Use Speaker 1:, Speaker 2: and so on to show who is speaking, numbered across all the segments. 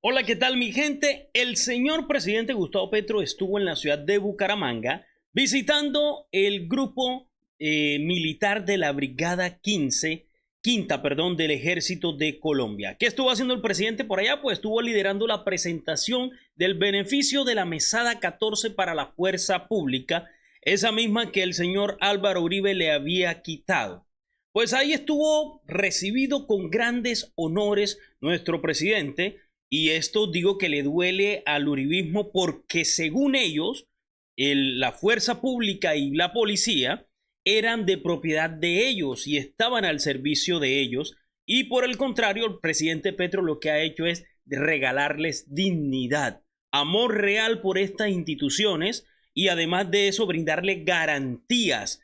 Speaker 1: Hola, ¿qué tal mi gente? El señor presidente Gustavo Petro estuvo en la ciudad de Bucaramanga visitando el grupo militar de la Brigada Quinta, perdón, del Ejército de Colombia. ¿Qué estuvo haciendo el presidente por allá? Pues estuvo liderando la presentación del beneficio de la mesada 14 para la fuerza pública, esa misma que el señor Álvaro Uribe le había quitado. Pues ahí estuvo recibido con grandes honores nuestro presidente. Y esto digo que le duele al uribismo porque según ellos, la fuerza pública y la policía eran de propiedad de ellos y estaban al servicio de ellos. Y por el contrario, el presidente Petro lo que ha hecho es regalarles dignidad, amor real por estas instituciones y además de eso brindarles garantías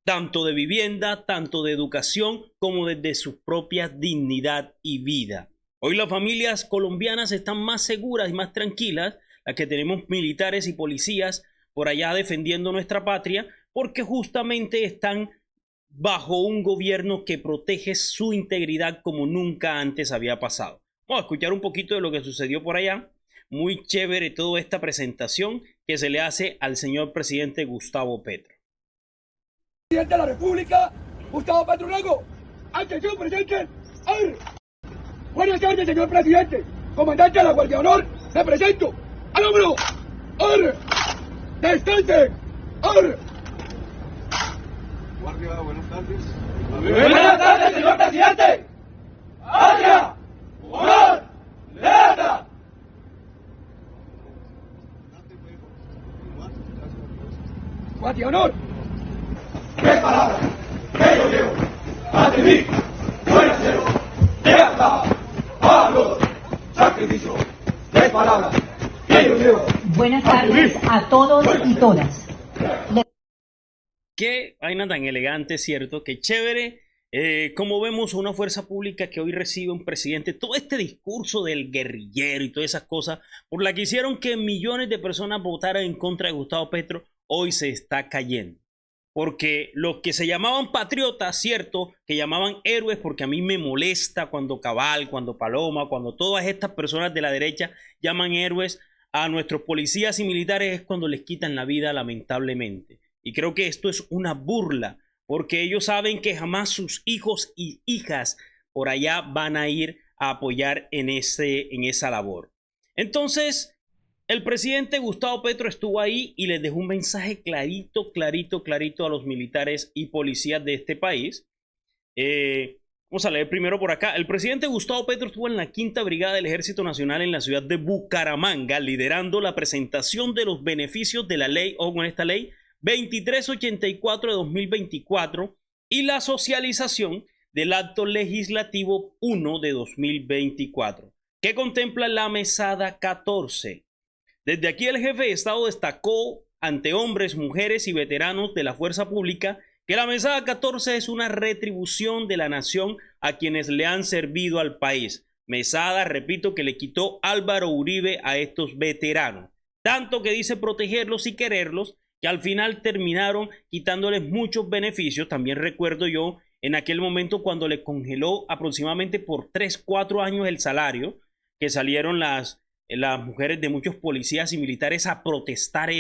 Speaker 1: tanto de vivienda, tanto de educación, como desde su propia dignidad y vida. Hoy las familias colombianas están más seguras y más tranquilas, las que tenemos militares y policías por allá defendiendo nuestra patria, porque justamente están bajo un gobierno que protege su integridad como nunca antes había pasado. Vamos a escuchar un poquito de lo que sucedió por allá. Muy chévere toda esta presentación que se le hace al señor presidente Gustavo Petro.
Speaker 2: Presidente de la República, Gustavo Petro Urrego. Atención, presente. ¡Ar! Buenas tardes, señor presidente. Comandante de la Guardia de Honor, me presento. ¡Al hombro! ¡Ar! ¡Descanse! ¡Ar!
Speaker 3: Guardia, buenas tardes.
Speaker 2: Buenas tardes, señor presidente. ¡Patria! ¡Honor! ¡Lealtad! Guardia de Honor. ¡Qué palabras! ¡Que yo llevo! ¡Ante mí! ¡Buen acero! ¡Lealtad! ¡Valor! ¡Sacrificio! ¡Qué palabras! ¡Que yo llevo!
Speaker 4: Buenas tardes a todos y todas.
Speaker 1: Qué vaina tan elegante, ¿cierto? Qué chévere. Como vemos una fuerza pública que hoy recibe un presidente, todo este discurso del guerrillero y todas esas cosas por la que hicieron que millones de personas votaran en contra de Gustavo Petro, hoy se está cayendo. Porque los que se llamaban patriotas, cierto, que llamaban héroes, porque a mí me molesta cuando Cabal, cuando Paloma, cuando todas estas personas de la derecha llaman héroes a nuestros policías y militares, es cuando les quitan la vida, lamentablemente. Y creo que esto es una burla, porque ellos saben que jamás sus hijos y hijas por allá van a ir a apoyar en esa labor. Entonces, el presidente Gustavo Petro estuvo ahí y les dejó un mensaje clarito a los militares y policías de este país. Vamos a leer primero por acá. El presidente Gustavo Petro estuvo en la Quinta Brigada del Ejército Nacional en la ciudad de Bucaramanga, liderando la presentación de los beneficios de la ley, o con esta ley, 2384 de 2024 y la socialización del acto legislativo 1 de 2024, que contempla la mesada 14. Desde aquí el jefe de Estado destacó ante hombres, mujeres y veteranos de la fuerza pública que la mesada 14 es una retribución de la nación a quienes le han servido al país. Mesada, repito, que le quitó Álvaro Uribe a estos veteranos. Tanto que dice protegerlos y quererlos, que al final terminaron quitándoles muchos beneficios. También recuerdo yo en aquel momento cuando le congeló aproximadamente por 3-4 años el salario, que salieron las mujeres de muchos policías y militares a protestar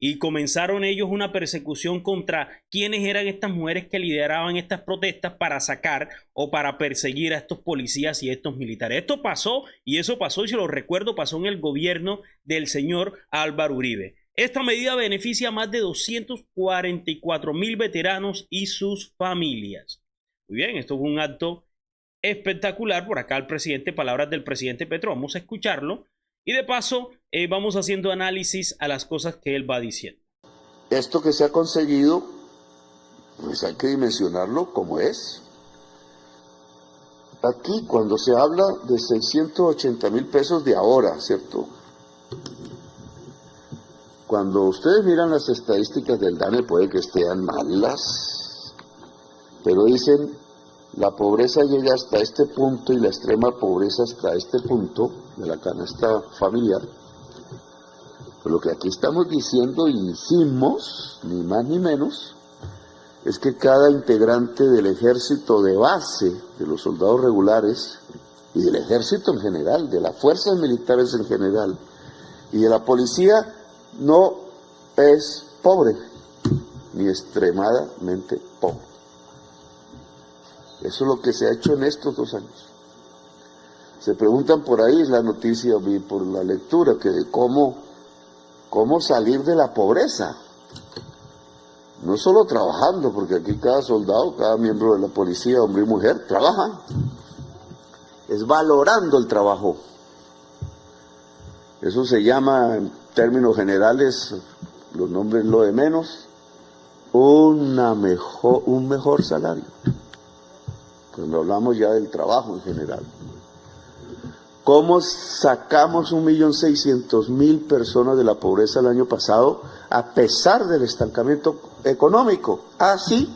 Speaker 1: y comenzaron ellos una persecución contra quienes eran estas mujeres que lideraban estas protestas para sacar o para perseguir a estos policías y a estos militares. Esto pasó y eso pasó, y se lo recuerdo, pasó en el gobierno del señor Álvaro Uribe. Esta medida beneficia a más de 244,000 veteranos y sus familias. Muy bien, esto es un acto espectacular. Por acá el presidente, palabras del presidente Petro, vamos a escucharlo y de paso vamos haciendo análisis a las cosas que él va diciendo.
Speaker 3: Esto que se ha conseguido, pues hay que dimensionarlo como es. Aquí cuando se habla de 680,000 pesos de ahora, ¿cierto? Cuando ustedes miran las estadísticas del DANE puede que estén malas, pero dicen la pobreza llega hasta este punto y la extrema pobreza hasta este punto de la canasta familiar. Pero lo que aquí estamos diciendo y hicimos, ni más ni menos, es que cada integrante del ejército de base, de los soldados regulares, y del ejército en general, de las fuerzas militares en general, y de la policía no es pobre, ni extremadamente pobre. Eso es lo que se ha hecho en estos 2 años. Se preguntan por ahí, es la noticia, vi por la lectura, que de cómo salir de la pobreza. No solo trabajando, porque aquí cada soldado, cada miembro de la policía, hombre y mujer, trabajan. Es valorando el trabajo. Eso se llama, en términos generales, los nombres lo de menos, un mejor salario. Cuando hablamos ya del trabajo en general. ¿Cómo sacamos 1.600.000 personas de la pobreza el año pasado a pesar del estancamiento económico? Así.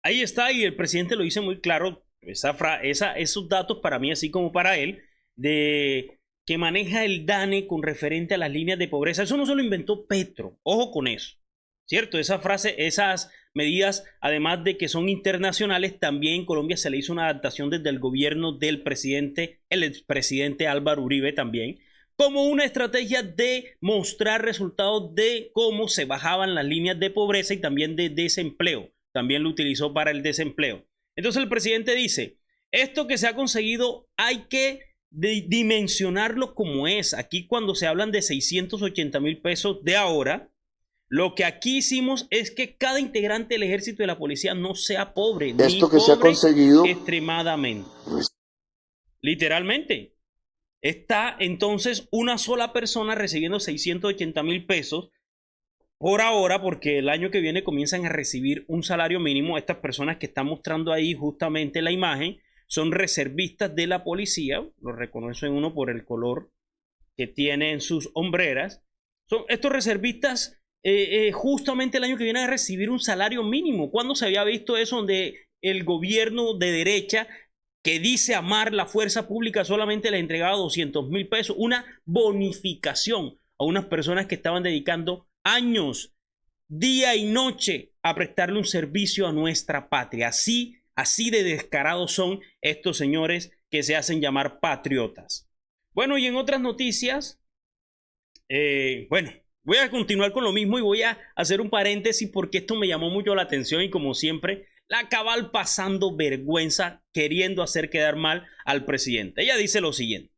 Speaker 1: Ahí está, y el presidente lo dice muy claro, esos datos para mí, así como para él, de que maneja el DANE con referente a las líneas de pobreza. Eso no se lo inventó Petro, ojo con eso, ¿cierto? Esa frase, esas medidas, además de que son internacionales, también en Colombia se le hizo una adaptación desde el gobierno del presidente, el expresidente Álvaro Uribe también, como una estrategia de mostrar resultados de cómo se bajaban las líneas de pobreza y también de desempleo. También lo utilizó para el desempleo. Entonces el presidente dice, esto que se ha conseguido hay que dimensionarlo como es. Aquí cuando se hablan de 680.000 pesos de ahora, lo que aquí hicimos es que cada integrante del ejército y de la policía no sea pobre.
Speaker 3: Esto
Speaker 1: ni
Speaker 3: que se ha conseguido
Speaker 1: extremadamente. Literalmente. Está entonces una sola persona recibiendo 680.000 pesos por ahora, porque el año que viene comienzan a recibir un salario mínimo. Estas personas que están mostrando ahí justamente la imagen son reservistas de la policía. Lo reconocen uno por el color que tiene en sus hombreras. Son estos reservistas justamente el año que viene a recibir un salario mínimo. ¿Cuándo se había visto eso donde el gobierno de derecha que dice amar la fuerza pública solamente le entregaba 200.000 pesos? Una bonificación a unas personas que estaban dedicando años, día y noche a prestarle un servicio a nuestra patria. Así de descarados son estos señores que se hacen llamar patriotas. Bueno, y en otras noticias, voy a continuar con lo mismo y voy a hacer un paréntesis porque esto me llamó mucho la atención y como siempre, la Cabal pasando vergüenza, queriendo hacer quedar mal al presidente. Ella dice lo siguiente: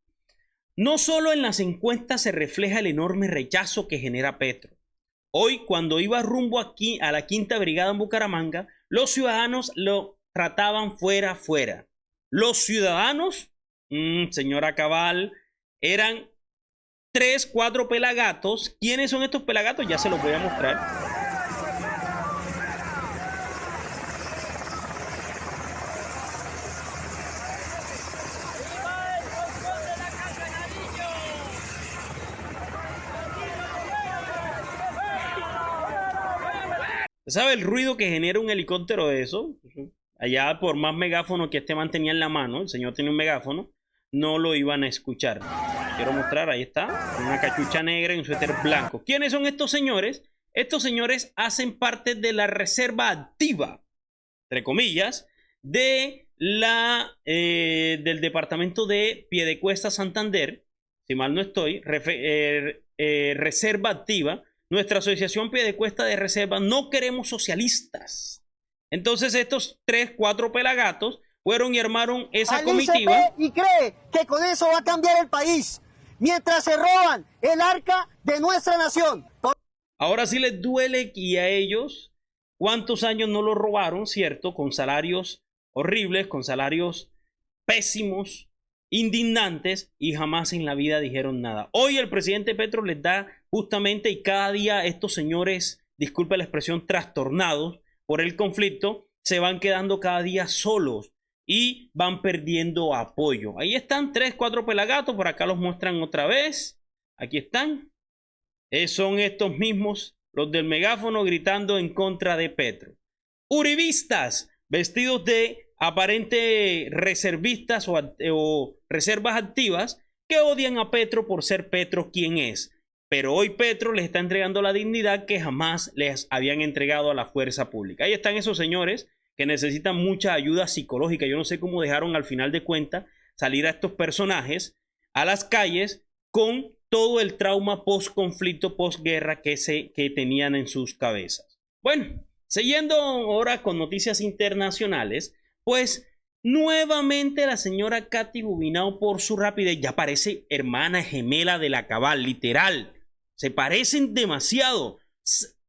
Speaker 1: no solo en las encuestas se refleja el enorme rechazo que genera Petro. Hoy, cuando iba rumbo aquí a la Quinta Brigada en Bucaramanga, los ciudadanos lo trataban fuera. Los ciudadanos, señora Cabal, eran 3, 4 pelagatos. ¿Quiénes son estos pelagatos? Ya se los voy a mostrar. ¿Sabe el ruido que genera un helicóptero de eso? Allá, por más megáfono que este man tenía en la mano, el señor tenía un megáfono, no lo iban a escuchar. Quiero mostrar, ahí está, una cachucha negra y un suéter blanco. ¿Quiénes son estos señores? Estos señores hacen parte de la reserva activa, entre comillas, de del departamento de Piedecuesta, Santander, si mal no estoy, reserva activa. Nuestra asociación Piedecuesta de Reserva no queremos socialistas. Entonces estos 3, 4 pelagatos fueron y armaron esa comitiva.
Speaker 5: Y cree que con eso va a cambiar el país, mientras se roban el arca de nuestra nación.
Speaker 1: Ahora sí les duele, y a ellos, ¿cuántos años no lo robaron, cierto? Con salarios horribles, con salarios pésimos, indignantes, y jamás en la vida dijeron nada. Hoy el presidente Petro les da justamente, y cada día estos señores, disculpe la expresión, trastornados por el conflicto, se van quedando cada día solos y van perdiendo apoyo. Ahí están 3, 4 pelagatos, por acá los muestran otra vez. Aquí están. Son estos mismos, los del megáfono, gritando en contra de Petro. Uribistas, vestidos de aparente reservistas o reservas activas, que odian a Petro por ser Petro quien es. Pero hoy Petro les está entregando la dignidad que jamás les habían entregado a la fuerza pública. Ahí están esos señores que necesitan mucha ayuda psicológica. Yo no sé cómo dejaron al final de cuentas salir a estos personajes a las calles con todo el trauma post-conflicto, post-guerra que tenían en sus cabezas. Bueno, siguiendo ahora con noticias internacionales, pues nuevamente la señora Katy Jubinao, por su rapidez, ya parece hermana gemela de la Cabal, literal. Se parecen demasiado.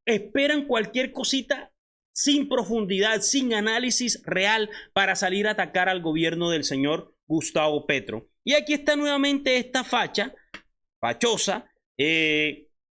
Speaker 1: Esperan cualquier cosita sin profundidad, sin análisis real para salir a atacar al gobierno del señor Gustavo Petro. Y aquí está nuevamente esta fachosa,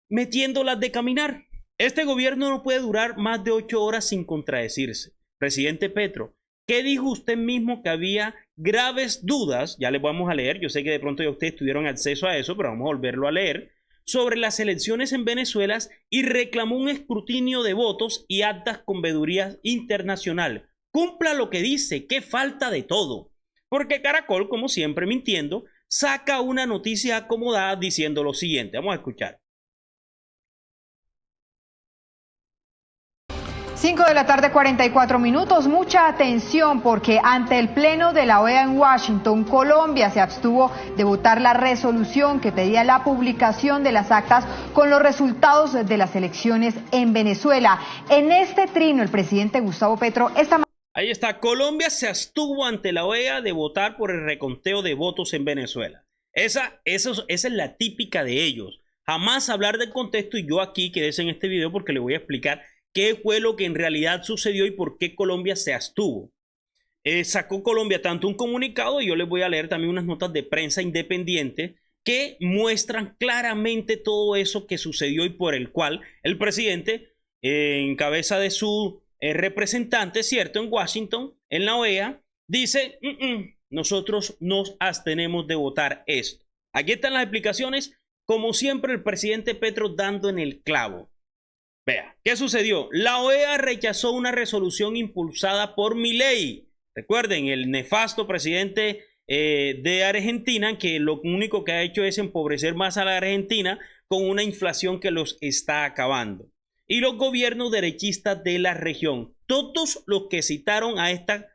Speaker 1: metiéndolas de caminar. Este gobierno no puede durar más de 8 horas sin contradecirse. Presidente Petro, ¿qué dijo usted mismo que había graves dudas? Ya les vamos a leer, yo sé que de pronto ya ustedes tuvieron acceso a eso, pero vamos a volverlo a leer, sobre las elecciones en Venezuela y reclamó un escrutinio de votos y actas con veeduría internacional. Cumpla lo que dice, que falta de todo. Porque Caracol, como siempre mintiendo, saca una noticia acomodada diciendo lo siguiente. Vamos a escuchar.
Speaker 6: 5 de la tarde, 44 minutos. Mucha atención porque ante el pleno de la OEA en Washington, Colombia se abstuvo de votar la resolución que pedía la publicación de las actas con los resultados de las elecciones en Venezuela. En este trino, el presidente Gustavo Petro
Speaker 1: Ahí está, Colombia se abstuvo ante la OEA de votar por el reconteo de votos en Venezuela. Esa es la típica de ellos. Jamás hablar del contexto, y yo aquí quédese en este video porque le voy a explicar qué fue lo que en realidad sucedió y por qué Colombia se abstuvo. Sacó Colombia tanto un comunicado, y yo les voy a leer también unas notas de prensa independiente que muestran claramente todo eso que sucedió y por el cual el presidente, en cabeza de su representante, ¿cierto?, en Washington, en la OEA, dice, nosotros nos abstenemos de votar esto. Aquí están las explicaciones, como siempre el presidente Petro dando en el clavo. Vea, ¿qué sucedió? La OEA rechazó una resolución impulsada por Milei. Recuerden, el nefasto presidente de Argentina, que lo único que ha hecho es empobrecer más a la Argentina con una inflación que los está acabando. Y los gobiernos derechistas de la región. Todos los que citaron a esta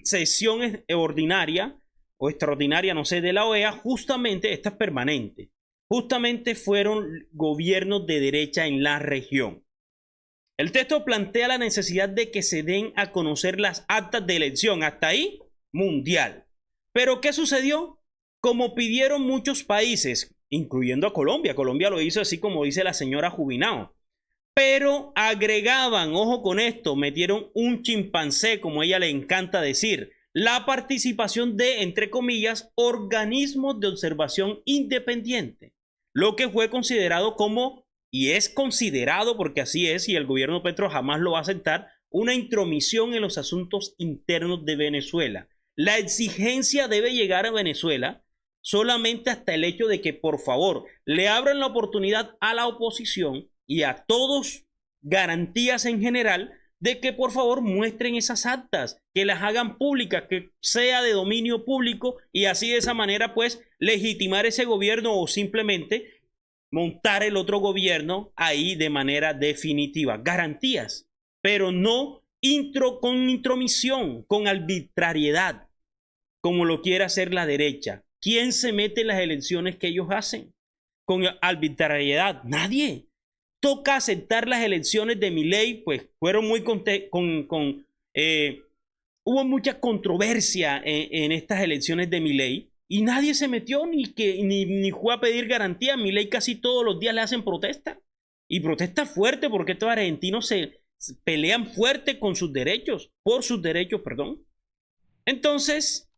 Speaker 1: sesión ordinaria o extraordinaria, no sé, de la OEA, justamente, esta es permanente. Justamente fueron gobiernos de derecha en la región. El texto plantea la necesidad de que se den a conocer las actas de elección, hasta ahí, mundial. Pero ¿qué sucedió? Como pidieron muchos países, incluyendo a Colombia. Colombia lo hizo así como dice la señora Jubinao. Pero agregaban, ojo con esto, metieron un chimpancé, como a ella le encanta decir, la participación de, entre comillas, organismos de observación independiente. Lo que fue considerado como, y es considerado porque así es, y el gobierno Petro jamás lo va a aceptar, una intromisión en los asuntos internos de Venezuela. La exigencia debe llegar a Venezuela solamente hasta el hecho de que, por favor, le abran la oportunidad a la oposición y a todos, garantías en general, de que por favor muestren esas actas, que las hagan públicas, que sea de dominio público, y así de esa manera pues legitimar ese gobierno o simplemente montar el otro gobierno ahí de manera definitiva. Garantías, pero no con intromisión, con arbitrariedad, como lo quiere hacer la derecha. ¿Quién se mete en las elecciones que ellos hacen? Con arbitrariedad, nadie. Toca aceptar las elecciones de Milei, pues fueron muy hubo mucha controversia en estas elecciones de Milei y nadie se metió ni fue a pedir garantía. Milei casi todos los días le hacen protesta y protesta fuerte porque estos argentinos se pelean fuerte con sus derechos, por sus derechos, perdón. Entonces,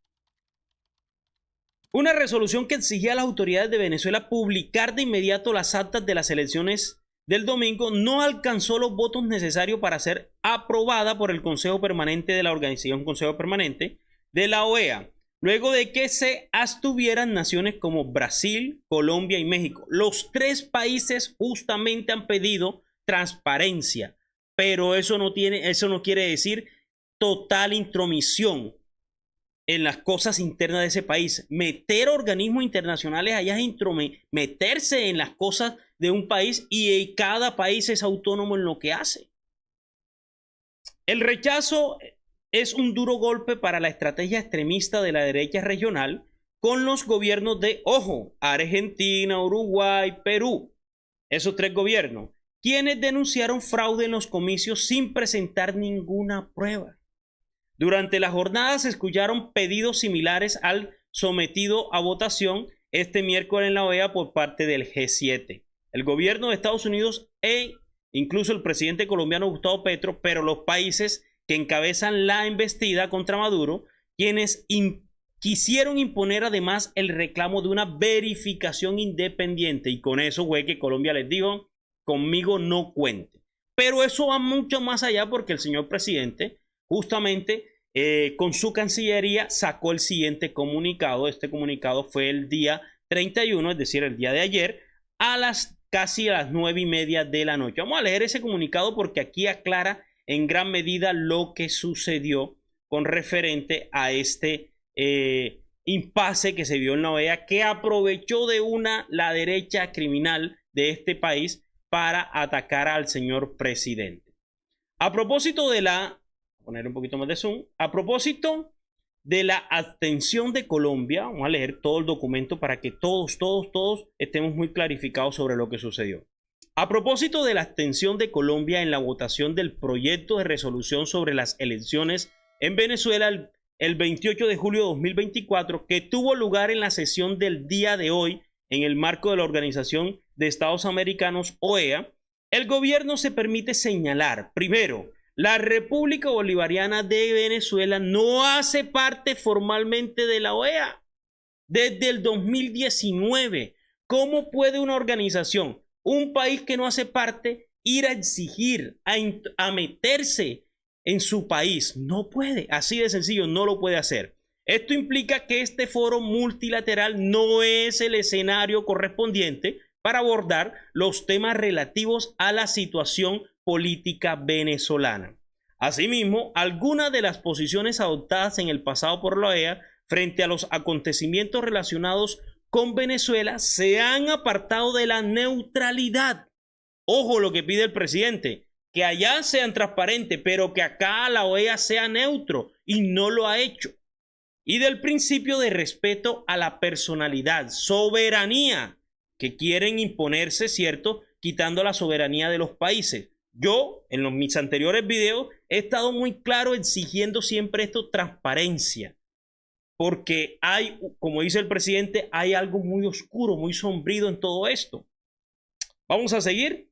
Speaker 1: una resolución que exigía a las autoridades de Venezuela publicar de inmediato las actas de las elecciones del domingo no alcanzó los votos necesarios para ser aprobada por el Consejo Permanente de la Organización Consejo Permanente de la OEA, luego de que se abstuvieran naciones como Brasil, Colombia y México. Los 3 países justamente han pedido transparencia, pero eso no quiere decir total intromisión en las cosas internas de ese país. Meter organismos internacionales allá es meterse en las cosas de un país, y cada país es autónomo en lo que hace. El rechazo es un duro golpe para la estrategia extremista de la derecha regional con los gobiernos de, ojo, Argentina, Uruguay, Perú, esos 3 gobiernos, quienes denunciaron fraude en los comicios sin presentar ninguna prueba. Durante la jornada se escucharon pedidos similares al sometido a votación este miércoles en la OEA por parte del G7. El gobierno de Estados Unidos e incluso el presidente colombiano Gustavo Petro, pero los países que encabezan la embestida contra Maduro, quienes quisieron imponer además el reclamo de una verificación independiente, y con eso fue que Colombia les dijo, conmigo no cuente. Pero eso va mucho más allá porque el señor presidente justamente con su Cancillería sacó el siguiente comunicado. Este comunicado fue el día 31, es decir, el día de ayer, casi a las 9:30 de la noche. Vamos a leer ese comunicado porque aquí aclara en gran medida lo que sucedió con referente a este impasse que se vio en la OEA, que aprovechó de la derecha criminal de este país para atacar al señor presidente. A propósito de poner un poquito más de zoom, a propósito de la abstención de Colombia, vamos a leer todo el documento para que todos estemos muy clarificados sobre lo que sucedió. A propósito de la abstención de Colombia en la votación del proyecto de resolución sobre las elecciones en Venezuela el 28 de julio de 2024, que tuvo lugar en la sesión del día de hoy en el marco de la Organización de Estados Americanos, OEA, el gobierno se permite señalar, primero, la República Bolivariana de Venezuela no hace parte formalmente de la OEA desde el 2019. ¿Cómo puede una organización, un país que no hace parte, ir a exigir, a meterse en su país? No puede, así de sencillo, no lo puede hacer. Esto implica que este foro multilateral no es el escenario correspondiente para abordar los temas relativos a la situación política venezolana. Asimismo, algunas de las posiciones adoptadas en el pasado por la OEA frente a los acontecimientos relacionados con Venezuela se han apartado de la neutralidad. Ojo lo que pide el presidente, que allá sean transparentes, pero que acá la OEA sea neutro, y no lo ha hecho. Y del principio de respeto a la personalidad, soberanía, que quieren imponerse, ¿cierto?, quitando la soberanía de los países. Yo, en mis anteriores videos, he estado muy claro exigiendo siempre esto, transparencia. Porque hay, como dice el presidente, hay algo muy oscuro, muy sombrío en todo esto. Vamos a seguir.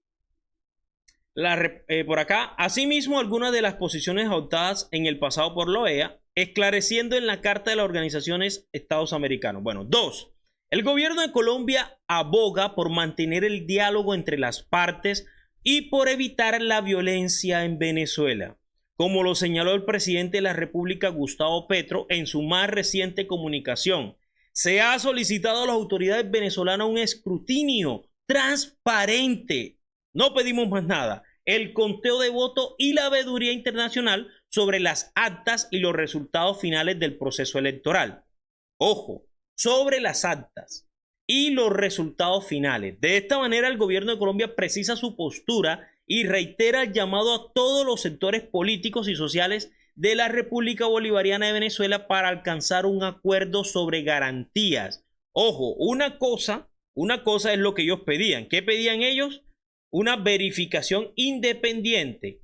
Speaker 1: Por acá, asimismo, algunas de las posiciones adoptadas en el pasado por la OEA, esclareciendo en la Carta de las Organizaciones Estados Americanos. Bueno, 2. El gobierno de Colombia aboga por mantener el diálogo entre las partes y por evitar la violencia en Venezuela, como lo señaló el presidente de la República, Gustavo Petro, en su más reciente comunicación. Se ha solicitado a las autoridades venezolanas un escrutinio transparente. No pedimos más nada. El conteo de votos y la veeduría internacional sobre las actas y los resultados finales del proceso electoral. Ojo, sobre las actas y los resultados finales. De esta manera, el gobierno de Colombia precisa su postura y reitera el llamado a todos los sectores políticos y sociales de la República Bolivariana de Venezuela para alcanzar un acuerdo sobre garantías. Ojo, una cosa es lo que ellos pedían. ¿Qué pedían ellos? Una verificación independiente.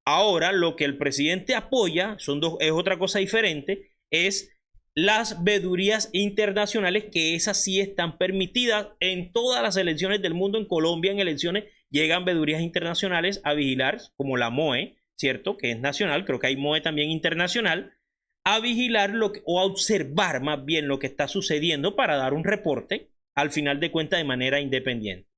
Speaker 1: Ahora, lo que el presidente apoya, es otra cosa diferente, es las veedurías internacionales, que esas sí están permitidas en todas las elecciones del mundo. En Colombia, en elecciones, llegan veedurías internacionales a vigilar, como la MOE, ¿cierto? Que es nacional, creo que hay MOE también internacional, a vigilar o a observar más bien lo que está sucediendo para dar un reporte, al final de cuentas, de manera independiente.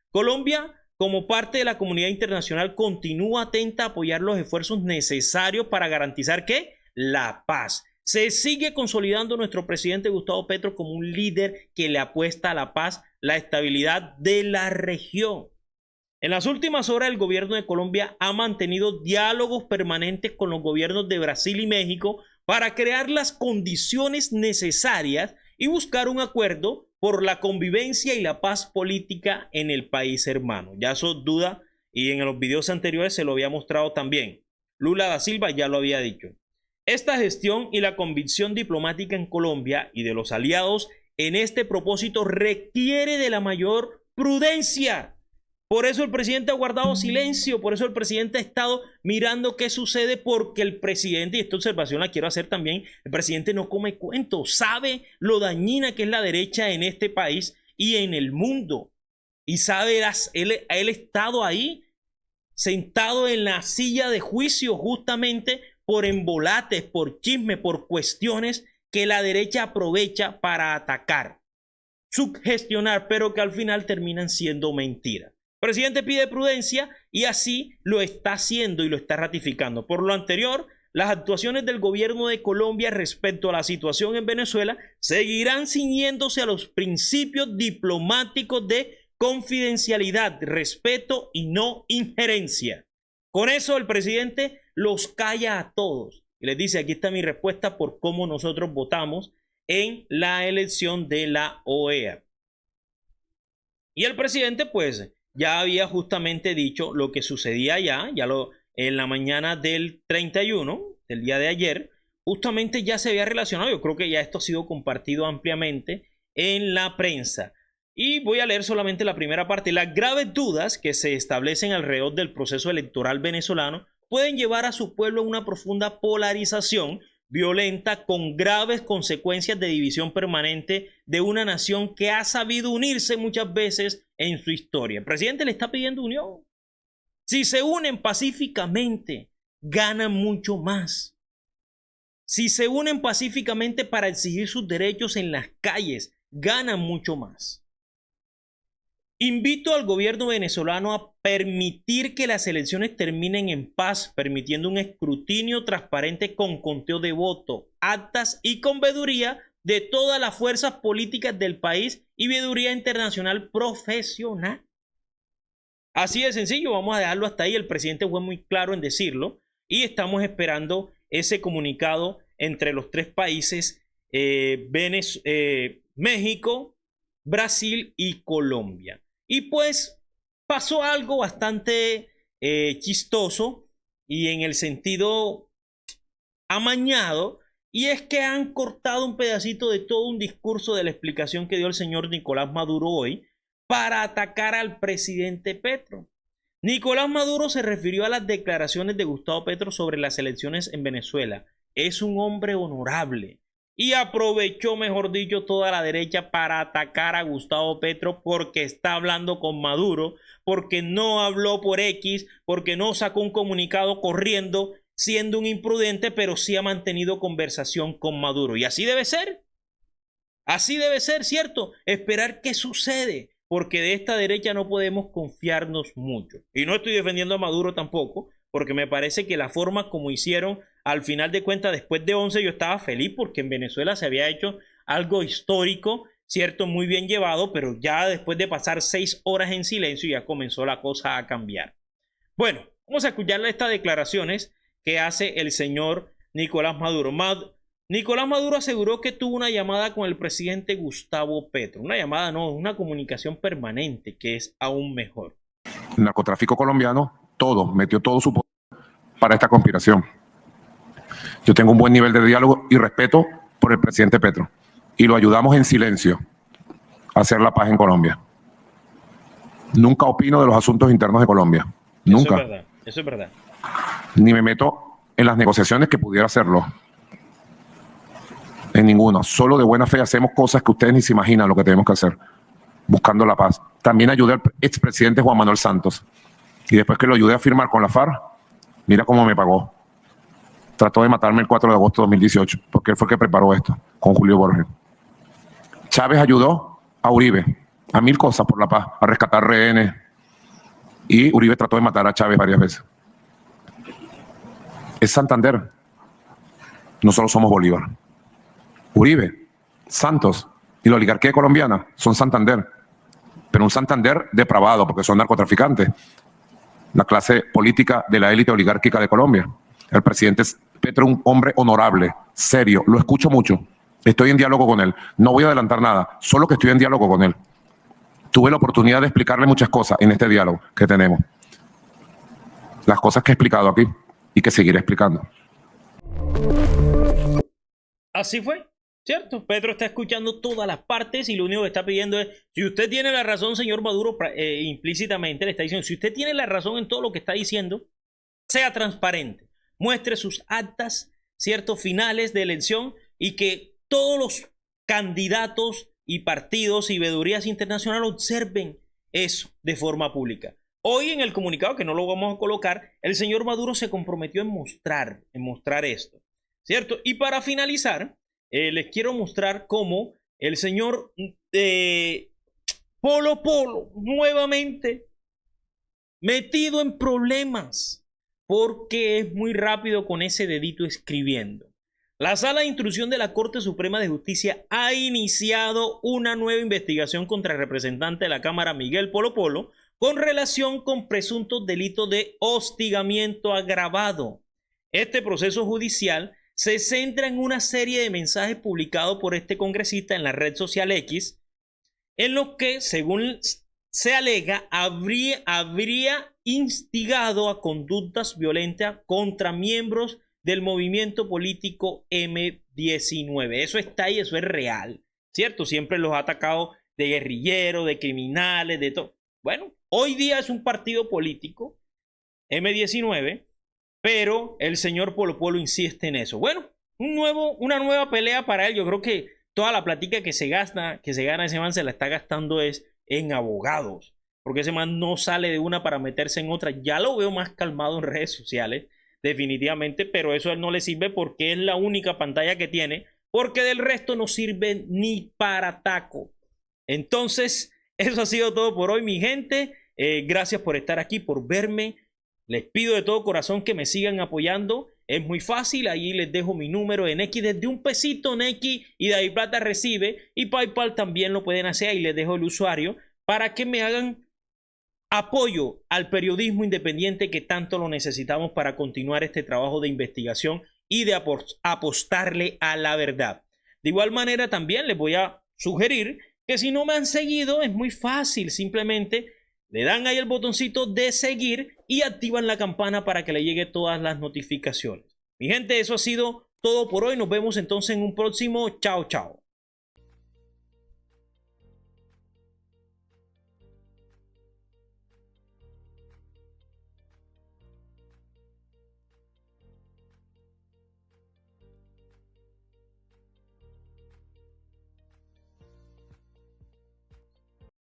Speaker 1: Colombia, como parte de la comunidad internacional, continúa atenta a apoyar los esfuerzos necesarios para garantizar ¿qué? La paz. Se sigue consolidando nuestro presidente Gustavo Petro como un líder que le apuesta a la paz, la estabilidad de la región. En las últimas horas, el gobierno de Colombia ha mantenido diálogos permanentes con los gobiernos de Brasil y México para crear las condiciones necesarias y buscar un acuerdo por la convivencia y la paz política en el país hermano. Ya eso duda, y en los videos anteriores se lo había mostrado también. Lula da Silva ya lo había dicho. Esta gestión y la convicción diplomática en Colombia y de los aliados en este propósito requiere de la mayor prudencia. Por eso el presidente ha guardado silencio, por eso el presidente ha estado mirando qué sucede, porque el presidente, y esta observación la quiero hacer también, el presidente no come cuentos, sabe lo dañina que es la derecha en este país y en el mundo. Y sabe, él ha estado ahí, sentado en la silla de juicio justamente por embolates, por chisme, por cuestiones que la derecha aprovecha para atacar, sugestionar, pero que al final terminan siendo mentiras. El presidente pide prudencia y así lo está haciendo y lo está ratificando. Por lo anterior, las actuaciones del gobierno de Colombia respecto a la situación en Venezuela seguirán ciñéndose a los principios diplomáticos de confidencialidad, respeto y no injerencia. Con eso el presidente los calla a todos y les dice: aquí está mi respuesta por cómo nosotros votamos en la elección de la OEA. Y el presidente pues ya había justamente dicho lo que sucedía en la mañana del 31, del día de ayer, justamente ya se había relacionado. Yo creo que ya esto ha sido compartido ampliamente en la prensa. Y voy a leer solamente la primera parte. Las graves dudas que se establecen alrededor del proceso electoral venezolano pueden llevar a su pueblo a una profunda polarización violenta con graves consecuencias de división permanente de una nación que ha sabido unirse muchas veces en su historia. El presidente le está pidiendo unión. Si se unen pacíficamente, ganan mucho más. Si se unen pacíficamente para exigir sus derechos en las calles, ganan mucho más. Invito al gobierno venezolano a permitir que las elecciones terminen en paz, permitiendo un escrutinio transparente con conteo de voto, actas y con veeduría de todas las fuerzas políticas del país y veeduría internacional profesional. Así de sencillo, vamos a dejarlo hasta ahí. El presidente fue muy claro en decirlo y estamos esperando ese comunicado entre los tres países, México, Brasil y Colombia. Y pues pasó algo bastante chistoso y en el sentido amañado, y es que han cortado un pedacito de todo un discurso de la explicación que dio el señor Nicolás Maduro hoy para atacar al presidente Petro. Nicolás Maduro se refirió a las declaraciones de Gustavo Petro sobre las elecciones en Venezuela. Es un hombre honorable. Y aprovechó, mejor dicho, toda la derecha para atacar a Gustavo Petro porque está hablando con Maduro, porque no habló por X, porque no sacó un comunicado corriendo, siendo un imprudente, pero sí ha mantenido conversación con Maduro. Y así debe ser. Así debe ser, ¿cierto? Esperar qué sucede, porque de esta derecha no podemos confiarnos mucho. Y no estoy defendiendo a Maduro tampoco, porque me parece que la forma como hicieron, al final de cuentas, después de 11, yo estaba feliz porque en Venezuela se había hecho algo histórico, cierto, muy bien llevado, pero ya después de pasar 6 horas en silencio ya comenzó la cosa a cambiar. Bueno, vamos a escuchar estas declaraciones que hace el señor Nicolás Maduro. Nicolás Maduro aseguró que tuvo una llamada con el presidente Gustavo Petro. Una llamada no, una comunicación permanente, que es aún mejor.
Speaker 7: El narcotráfico colombiano, metió todo su poder para esta conspiración. Yo tengo un buen nivel de diálogo y respeto por el presidente Petro y lo ayudamos en silencio a hacer la paz en Colombia. Nunca opino de los asuntos internos de Colombia. Nunca.
Speaker 1: Eso es verdad, eso es verdad.
Speaker 7: Ni me meto en las negociaciones que pudiera hacerlo. En ninguna. Solo de buena fe hacemos cosas que ustedes ni se imaginan lo que tenemos que hacer, buscando la paz. También ayudé al expresidente Juan Manuel Santos. Y después que lo ayudé a firmar con la FARC, mira cómo me pagó. Trató de matarme el 4 de agosto de 2018, porque él fue el que preparó esto, con Julio Borges. Chávez ayudó a Uribe, a 1000 cosas por la paz, a rescatar rehenes. Y Uribe trató de matar a Chávez varias veces. Es Santander. Nosotros somos Bolívar. Uribe, Santos y la oligarquía colombiana son Santander. Pero un Santander depravado, porque son narcotraficantes. La clase política de la élite oligárquica de Colombia. El presidente Petro es un hombre honorable, serio, lo escucho mucho, estoy en diálogo con él, no voy a adelantar nada, solo que estoy en diálogo con él. Tuve la oportunidad de explicarle muchas cosas en este diálogo que tenemos. Las cosas que he explicado aquí, y que seguiré explicando.
Speaker 1: Así fue, ¿cierto? Petro está escuchando todas las partes y lo único que está pidiendo es, si usted tiene la razón, señor Maduro, implícitamente le está diciendo, si usted tiene la razón en todo lo que está diciendo, sea transparente, muestre sus actas, ¿cierto? Finales de elección y que todos los candidatos y partidos y veedurías internacionales observen eso de forma pública. Hoy en el comunicado, que no lo vamos a colocar, el señor Maduro se comprometió en mostrar esto, ¿cierto? Y para finalizar, les quiero mostrar cómo el señor Polo nuevamente metido en problemas porque es muy rápido con ese dedito escribiendo. La Sala de Instrucción de la Corte Suprema de Justicia ha iniciado una nueva investigación contra el representante de la Cámara, Miguel Polo, con relación con presuntos delitos de hostigamiento agravado. Este proceso judicial se centra en una serie de mensajes publicados por este congresista en la red social X, en los que, según se alega, habría instigado a conductas violentas contra miembros del movimiento político M19. Eso está ahí, eso es real, ¿cierto? Siempre los ha atacado de guerrilleros, de criminales, de todo. Bueno, hoy día es un partido político, M19, pero el señor Polo insiste en eso. Bueno, una nueva pelea para él. Yo creo que toda la plática que se gana ese man se la está gastando es en abogados, porque ese man no sale de una para meterse en otra. Ya lo veo más calmado en redes sociales, definitivamente, pero eso a él no le sirve porque es la única pantalla que tiene, porque del resto no sirve ni para taco. Entonces, eso ha sido todo por hoy, mi gente. Gracias por estar aquí, por verme. Les pido de todo corazón que me sigan apoyando. Es muy fácil, ahí les dejo mi número en X desde $1 en X y de ahí plata recibe, y PayPal también lo pueden hacer, ahí les dejo el usuario para que me hagan apoyo al periodismo independiente que tanto lo necesitamos para continuar este trabajo de investigación y de apostarle a la verdad. De igual manera también les voy a sugerir que si no me han seguido es muy fácil, simplemente le dan ahí el botoncito de seguir y activan la campana para que le llegue todas las notificaciones. Mi gente, eso ha sido todo por hoy. Nos vemos entonces en un próximo. Chao, chao.